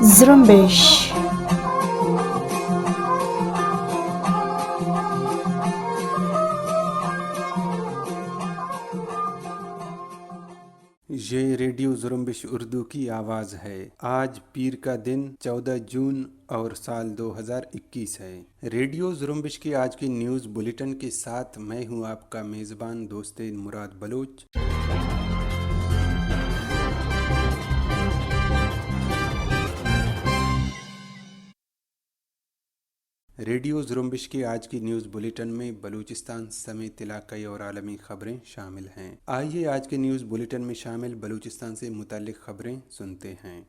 زرمبش. یہ ریڈیو زرمبش اردو کی آواز ہے۔ آج پیر کا دن 14 جون اور سال 2021 ہے۔ ریڈیو زرمبش کی آج کی نیوز بلیٹن کے ساتھ میں ہوں آپ کا میزبان دوست مراد بلوچ۔ ریڈیو زرمبش کی آج کی نیوز بلیٹن میں بلوچستان سمیت علاقائی اور عالمی خبریں شامل ہیں۔ آئیے آج کے نیوز بلیٹن میں شامل بلوچستان سے متعلق خبریں سنتے ہیں۔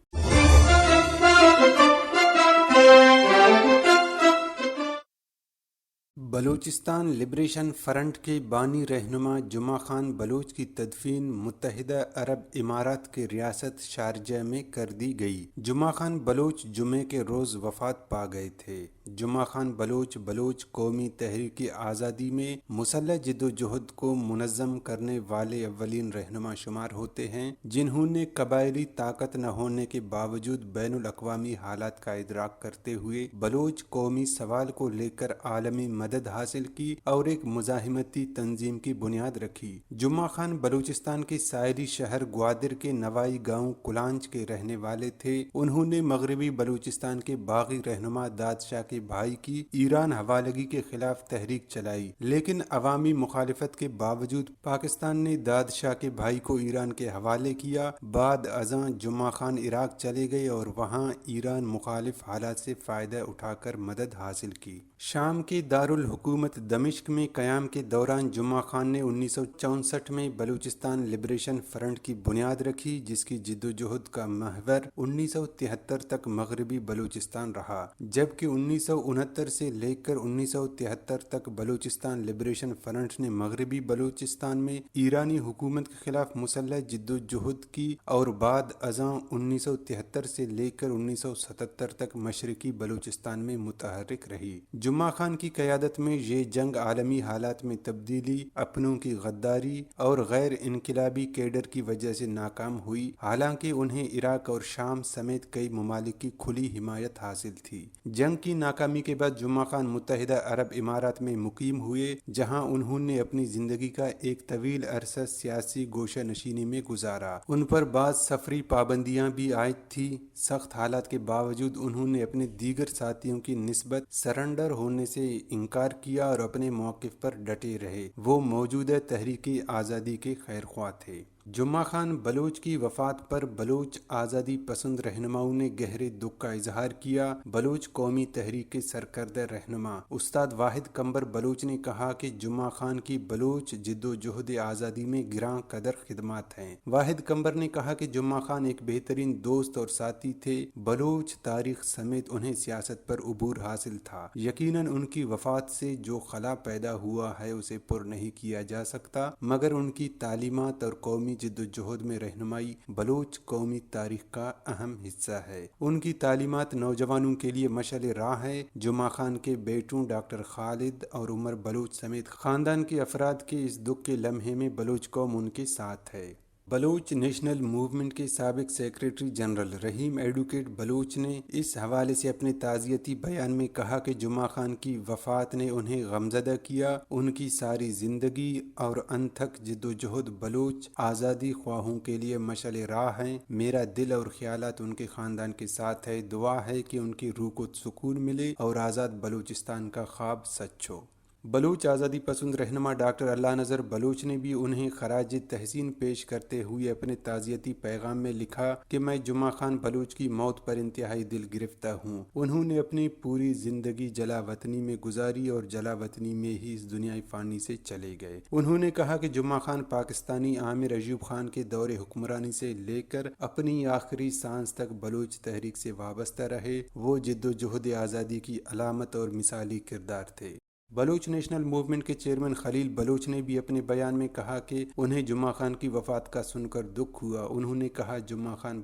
بلوچستان لبریشن فرنٹ کے بانی رہنما جمعہ خان بلوچ کی تدفین متحدہ عرب امارات کے ریاست شارجہ میں کر دی گئی۔ جمعہ خان بلوچ جمعے کے روز وفات پا گئے تھے۔ جمعہ خان بلوچ قومی تحریک آزادی میں مسلح جدوجہد کو منظم کرنے والے اولین رہنما شمار ہوتے ہیں، جنہوں نے قبائلی طاقت نہ ہونے کے باوجود بین الاقوامی حالات کا ادراک کرتے ہوئے بلوچ قومی سوال کو لے کر عالمی مدد حاصل کی اور ایک مزاحمتی تنظیم کی بنیاد رکھی۔ جمعہ خان بلوچستان کے ساحلی شہر گوادر کے نوائی گاؤں کلانچ کے رہنے والے تھے۔ انہوں نے مغربی بلوچستان کے باغی رہنما داد شاہ کے بھائی کی ایران حوالگی کے خلاف تحریک چلائی، لیکن عوامی مخالفت کے باوجود پاکستان نے داد شاہ کے بھائی کو ایران کے حوالے کیا۔ بعد ازاں جمعہ خان عراق چلے گئے اور وہاں ایران مخالف حالات سے فائدہ اٹھا کر مدد حاصل کی۔ شام کے دارالحکومت دمشق میں قیام کے دوران جمعہ خان نے 1964 میں بلوچستان لبریشن فرنٹ کی بنیاد رکھی، جس کی جدوجہد کا محور 1973 تک مغربی بلوچستان رہا، جبکہ 1969 سے لے کر 1973 تک بلوچستان لبریشن فرنٹ نے مغربی بلوچستان میں ایرانی حکومت کے خلاف مسلح جدوجہد کی اور بعد ازاں 1973 سے لے کر 1977 تک مشرقی بلوچستان میں متحرک رہی۔ جمعہ خان کی قیادت میں یہ جنگ عالمی حالات میں تبدیلی، اپنوں کی غداری اور غیر انقلابی کیڈر کی وجہ سے ناکام ہوئی، حالانکہ انہیں عراق اور شام سمیت کئی ممالک کی کھلی حمایت حاصل تھی۔ جنگ کی ناکامی کے بعد جمعہ خان متحدہ عرب امارات میں مقیم ہوئے، جہاں انہوں نے اپنی زندگی کا ایک طویل عرصہ سیاسی گوشہ نشینی میں گزارا۔ ان پر بعض سفری پابندیاں بھی عائد تھیں۔ سخت حالات کے باوجود انہوں نے اپنے دیگر ساتھیوں کی نسبت سرنڈر ہونے سے انکار کیا اور اپنے موقف پر ڈٹے رہے۔ وہ موجودہ تحریک آزادی کے خیرخواہ تھے۔ جمعہ خان بلوچ کی وفات پر بلوچ آزادی پسند رہنماؤں نے گہرے دکھ کا اظہار کیا۔ بلوچ قومی تحریک کے سرکردہ رہنما استاد واحد قمبر بلوچ نے کہا کہ جمعہ خان کی بلوچ جدوجہد آزادی میں گراں قدر خدمات ہیں۔ واحد قمبر نے کہا کہ جمعہ خان ایک بہترین دوست اور ساتھی تھے۔ بلوچ تاریخ سمیت انہیں سیاست پر عبور حاصل تھا۔ یقیناً ان کی وفات سے جو خلا پیدا ہوا ہے اسے پر نہیں کیا جا سکتا، مگر ان کی تعلیمات اور قومی جدوجہد میں رہنمائی بلوچ قومی تاریخ کا اہم حصہ ہے۔ ان کی تعلیمات نوجوانوں کے لیے مشعل راہ ہے۔ جمعہ خان کے بیٹوں ڈاکٹر خالد اور عمر بلوچ سمیت خاندان کے افراد کے اس دکھ کے لمحے میں بلوچ قوم ان کے ساتھ ہے۔ بلوچ نیشنل موومنٹ کے سابق سیکریٹری جنرل رحیم ایڈوکیٹ بلوچ نے اس حوالے سے اپنے تعزیتی بیان میں کہا کہ جمعہ خان کی وفات نے انہیں غمزدہ کیا۔ ان کی ساری زندگی اور انتھک جدوجہد بلوچ آزادی خواہوں کے لیے مشعل راہ ہیں۔ میرا دل اور خیالات ان کے خاندان کے ساتھ ہے۔ دعا ہے کہ ان کی روح کو سکون ملے اور آزاد بلوچستان کا خواب سچ ہو۔ بلوچ آزادی پسند رہنما ڈاکٹر اللہ نذر بلوچ نے بھی انہیں خراج تحسین پیش کرتے ہوئے اپنے تعزیتی پیغام میں لکھا کہ میں جمعہ خان بلوچ کی موت پر انتہائی دل گرفتہ ہوں۔ انہوں نے اپنی پوری زندگی جلا وطنی میں گزاری اور جلا وطنی میں ہی اس دنیا فانی سے چلے گئے۔ انہوں نے کہا کہ جمعہ خان پاکستانی عامر ایوب خان کے دور حکمرانی سے لے کر اپنی آخری سانس تک بلوچ تحریک سے وابستہ رہے۔ وہ جدوجہد آزادی کی علامت اور مثالی کردار تھے۔ بلوچ نیشنل موومنٹ کے چیئرمین خلیل بلوچ نے بھی اپنے بیان میں کہا کہ انہیں جمعہ خان کی وفات کا سن کر دکھ ہوا۔ انہوں نے کہا جمعہ خان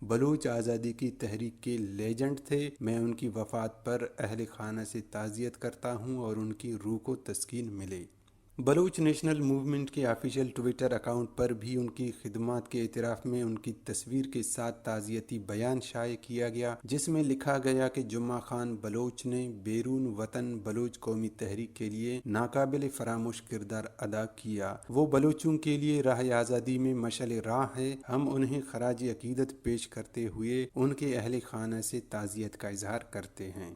بلوچ آزادی کی تحریک کے لیجنڈ تھے۔ میں ان کی وفات پر اہل خانہ سے تعزیت کرتا ہوں اور ان کی روح کو تسکین ملے۔ بلوچ نیشنل موومنٹ کے آفیشیل ٹویٹر اکاؤنٹ پر بھی ان کی خدمات کے اعتراف میں ان کی تصویر کے ساتھ تعزیتی بیان شائع کیا گیا، جس میں لکھا گیا کہ جمعہ خان بلوچ نے بیرون وطن بلوچ قومی تحریک کے لیے ناقابل فراموش کردار ادا کیا۔ وہ بلوچوں کے لیے راہ آزادی میں مشعل راہ ہے۔ ہم انہیں خراج عقیدت پیش کرتے ہوئے ان کے اہل خانہ سے تعزیت کا اظہار کرتے ہیں۔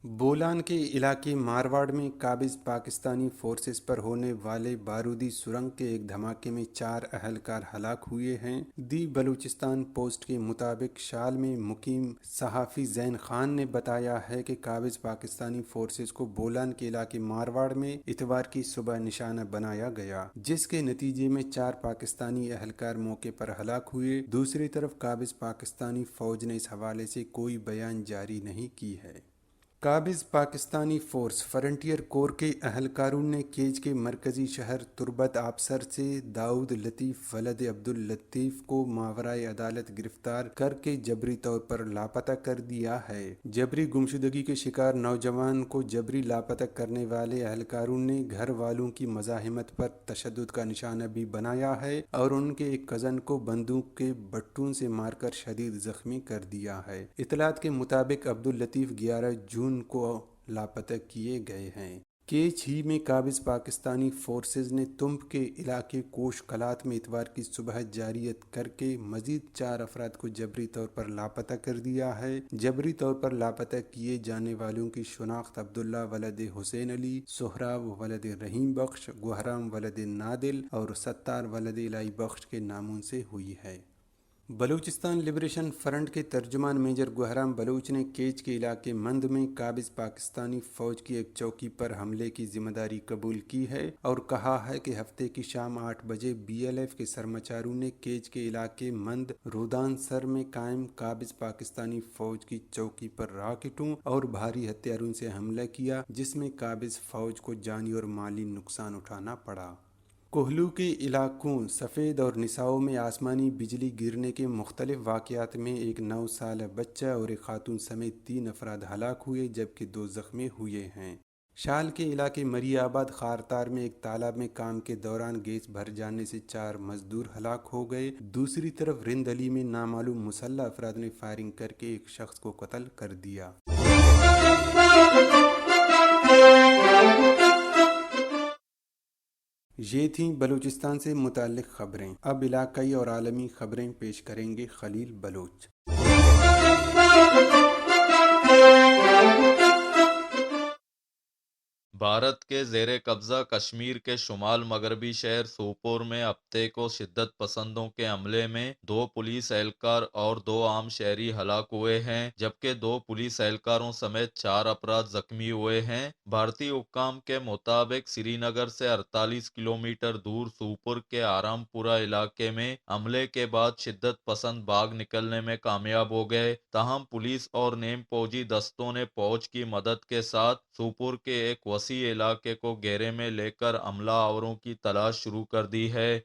بولان کے علاقے مارواڑ میں قابض پاکستانی فورسز پر ہونے والے بارودی سرنگ کے ایک دھماکے میں 4 اہلکار ہلاک ہوئے ہیں۔ دی بلوچستان پوسٹ کے مطابق شال میں مقیم صحافی زین خان نے بتایا ہے کہ قابض پاکستانی فورسز کو بولان کے علاقے مارواڑ میں اتوار کی صبح نشانہ بنایا گیا، جس کے نتیجے میں 4 پاکستانی اہلکار موقع پر ہلاک ہوئے۔ دوسری طرف قابض پاکستانی فوج نے اس حوالے سے کوئی بیان جاری نہیں کی ہے۔ قابض پاکستانی فورس فرنٹیئر کور کے اہلکاروں نے کیچ کے مرکزی شہر تربت آبسر سے داؤد لطیف ولد عبداللطیف کو ماورائے عدالت گرفتار کر کے جبری طور پر لاپتہ کر دیا ہے۔ جبری گمشدگی کے شکار نوجوان کو جبری لاپتہ کرنے والے اہلکاروں نے گھر والوں کی مزاحمت پر تشدد کا نشانہ بھی بنایا ہے اور ان کے ایک کزن کو بندوق کے بٹوں سے مار کر شدید زخمی کر دیا ہے۔ اطلاعات کے مطابق عبداللطیف 11 جون کو لاپتہ کیے گئے ہیں۔ کیچ ہی میں قابض پاکستانی فورسز نے تمب کے علاقے کوش کلات میں اتوار کی صبح جاریت کر کے مزید 4 افراد کو جبری طور پر لاپتہ کر دیا ہے۔ جبری طور پر لاپتہ کیے جانے والوں کی شناخت عبداللہ ولد حسین علی، سہراب ولد رحیم بخش، گوہرام ولد نادل اور ستار ولد الہی بخش کے ناموں سے ہوئی ہے۔ بلوچستان لبریشن فرنٹ کے ترجمان میجر گوہرام بلوچ نے کیچ کے علاقے مند میں قابض پاکستانی فوج کی ایک چوکی پر حملے کی ذمہ داری قبول کی ہے اور کہا ہے کہ ہفتے کی شام 8 بجے BLF کے سرماچاروں نے کیچ کے علاقے مند رودان سر میں قائم قابض پاکستانی فوج کی چوکی پر راکٹوں اور بھاری ہتھیاروں سے حملہ کیا، جس میں قابض فوج کو جانی اور مالی نقصان اٹھانا پڑا۔ کوہلو کے علاقوں سفید اور نساؤ میں آسمانی بجلی گرنے کے مختلف واقعات میں ایک 9 سالہ بچہ اور ایک خاتون سمیت 3 افراد ہلاک ہوئے جبکہ 2 زخمی ہوئے ہیں۔ شال کے علاقے مری آباد خارتار میں ایک تالاب میں کام کے دوران گیس بھر جانے سے 4 مزدور ہلاک ہو گئے۔ دوسری طرف رند علی میں نامعلوم مسلح افراد نے فائرنگ کر کے ایک شخص کو قتل کر دیا۔ یہ تھیں بلوچستان سے متعلق خبریں۔ اب علاقائی اور عالمی خبریں پیش کریں گے خلیل بلوچ۔ بھارت کے زیر قبضہ کشمیر کے شمال مغربی شہر سوپور میں ہفتے کو شدت پسندوں کے حملے میں 2 پولیس اہلکار اور 2 عام شہری ہلاک ہوئے ہیں، جبکہ 2 پولیس اہلکاروں سمیت 4 افراد زخمی ہوئے ہیں۔ بھارتی حکام کے مطابق سری نگر سے 48 کلومیٹر دور سوپور کے آرام پورہ علاقے میں حملے کے بعد شدت پسند بھاگ نکلنے میں کامیاب ہو گئے، تاہم پولیس اور نیم فوجی دستوں نے فوج کی مدد کے ساتھ سوپور کے ایک وسیع علاقے کو گھیرے میں لے کر حملہ آوروں کی تلاش شروع کر دی ہے۔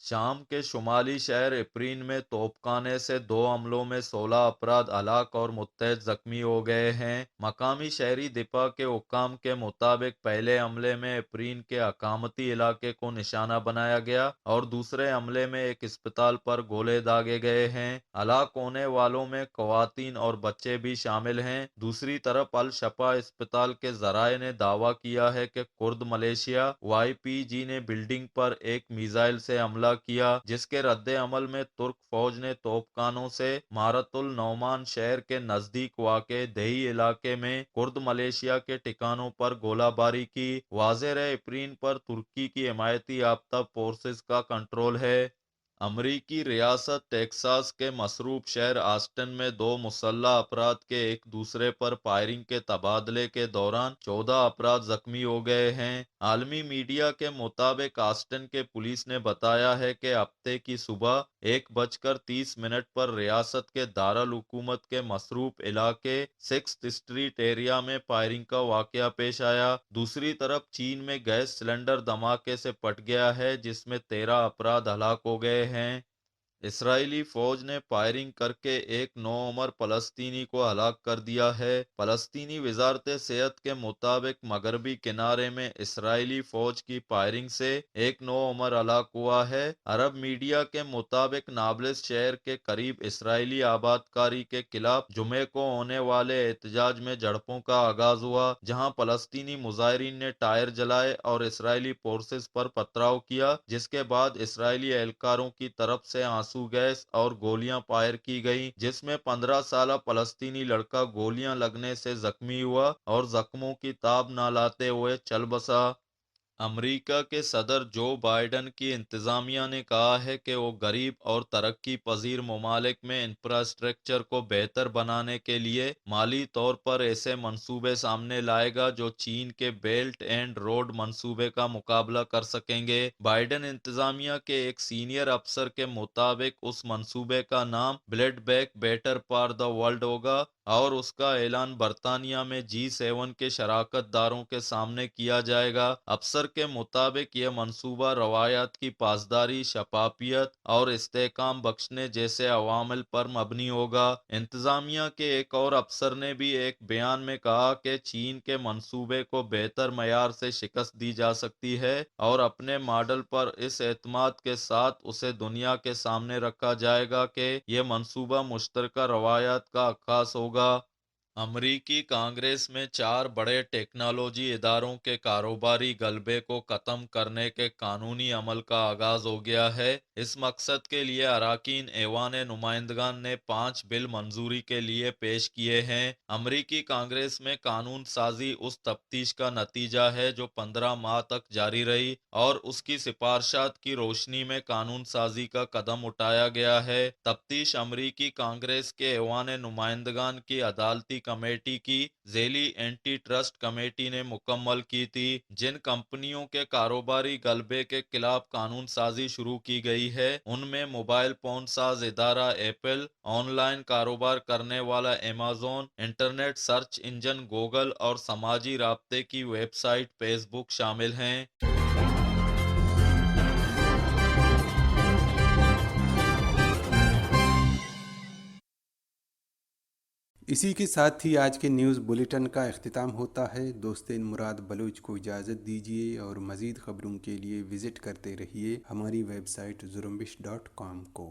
شام کے شمالی شہر افرین میں توپ خانے سے 2 حملوں میں 16 افراد ہلاک اور متعدد زخمی ہو گئے ہیں۔ مقامی شہری دفاع کے حکام کے مطابق پہلے حملے میں افرین کے حکامتی علاقے کو نشانہ بنایا گیا اور دوسرے حملے میں ایک اسپتال پر گولے داغے گئے ہیں۔ ہلاک ہونے والوں میں خواتین اور بچے بھی شامل ہیں۔ دوسری طرف الشفا اسپتال کے ذرائع نے دعویٰ کیا ہے کہ کرد ملیشیا YPG نے بلڈنگ پر ایک میزائل سے حملہ کیا، جس کے رد عمل میں ترک فوج نے توپ خانوں سے مارت النعمان شہر کے نزدیک واقع دیہی علاقے میں کرد ملیشیا کے ٹھکانوں پر گولہ باری کی۔ واضح رہے افرین پر ترکی کی حمایتی یافتہ فورسز کا کنٹرول ہے۔ امریکی ریاست ٹیکساس کے مصروف شہر آسٹن میں دو مسلح افراد کے ایک دوسرے پر فائرنگ کے تبادلے کے دوران 14 افراد زخمی ہو گئے ہیں۔ عالمی میڈیا کے مطابق آسٹن کے پولیس نے بتایا ہے کہ ہفتے کی صبح 1:30 پر ریاست کے دارالحکومت کے مصروف علاقے 6th اسٹریٹ ایریا میں فائرنگ کا واقعہ پیش آیا۔ دوسری طرف چین میں گیس سلنڈر دھماکے سے پھٹ گیا ہے جس میں 13 افراد ہلاک ہو گئے ہیں۔ اسرائیلی فوج نے فائرنگ کر کے ایک نوعمر فلسطینی کو ہلاک کر دیا ہے۔ فلسطینی وزارت صحت کے مطابق مغربی کنارے میں اسرائیلی فوج کی فائرنگ سے ایک نوعمر ہلاک ہوا ہے۔ عرب میڈیا کے مطابق نابلس شہر کے قریب اسرائیلی آبادکاری کے خلاف جمعے کو ہونے والے احتجاج میں جھڑپوں کا آغاز ہوا، جہاں فلسطینی مظاہرین نے ٹائر جلائے اور اسرائیلی فورسز پر پتھراؤ کیا، جس کے بعد اسرائیلی اہلکاروں کی طرف سے آنسو گیس اور گولیاں فائر کی گئیں، جس میں 15 سالہ فلسطینی لڑکا گولیاں لگنے سے زخمی ہوا اور زخموں کی تاب نہ لاتے ہوئے چل بسا۔ امریکہ کے صدر جو بائیڈن کی انتظامیہ نے کہا ہے کہ وہ غریب اور ترقی پذیر ممالک میں انفراسٹرکچر کو بہتر بنانے کے لیے مالی طور پر ایسے منصوبے سامنے لائے گا جو چین کے بیلٹ اینڈ روڈ منصوبے کا مقابلہ کر سکیں گے۔ بائیڈن انتظامیہ کے ایک سینئر افسر کے مطابق اس منصوبے کا نام build back better for the world ہوگا اور اس کا اعلان برطانیہ میں G7 کے شراکت داروں کے سامنے کیا جائے گا۔ افسر کے مطابق یہ منصوبہ روایات کی پاسداری، شفافیت اور استحکام بخشنے جیسے عوامل پر مبنی ہوگا۔ انتظامیہ کے ایک اور افسر نے بھی ایک بیان میں کہا کہ چین کے منصوبے کو بہتر معیار سے شکست دی جا سکتی ہے اور اپنے ماڈل پر اس اعتماد کے ساتھ اسے دنیا کے سامنے رکھا جائے گا کہ یہ منصوبہ مشترکہ روایات کا عکاس ہوگا۔ امریکی کانگریس میں 4 بڑے ٹیکنالوجی اداروں کے کاروباری غلبے کو ختم کرنے کے قانونی عمل کا آغاز ہو گیا ہے۔ اس مقصد کے لیے اراکین ایوان نمائندگان نے 5 بل منظوری کے لیے پیش کیے ہیں۔ امریکی کانگریس میں قانون سازی اس تفتیش کا نتیجہ ہے جو 15 ماہ تک جاری رہی اور اس کی سفارشات کی روشنی میں قانون سازی کا قدم اٹھایا گیا ہے۔ تفتیش امریکی کانگریس کے ایوان نمائندگان کی عدالتی کمیٹی کی ذیلی اینٹی ٹرسٹ کمیٹی نے مکمل کی تھی۔ جن کمپنیوں کے کاروباری غلبے کے خلاف قانون سازی شروع کی گئی ہے ان میں موبائل فون ساز ادارہ ایپل، آن لائن کاروبار کرنے والا Amazon, internet search engine Google اور سماجی رابطے کی ویب سائٹ فیس بک شامل ہیں۔ اسی کے ساتھ ہی آج کے نیوز بلیٹن کا اختتام ہوتا ہے۔ دوستین مراد بلوچ کو اجازت دیجیے اور مزید خبروں کے لیے وزٹ کرتے رہیے ہماری ویب سائٹ زرمبش.com کو۔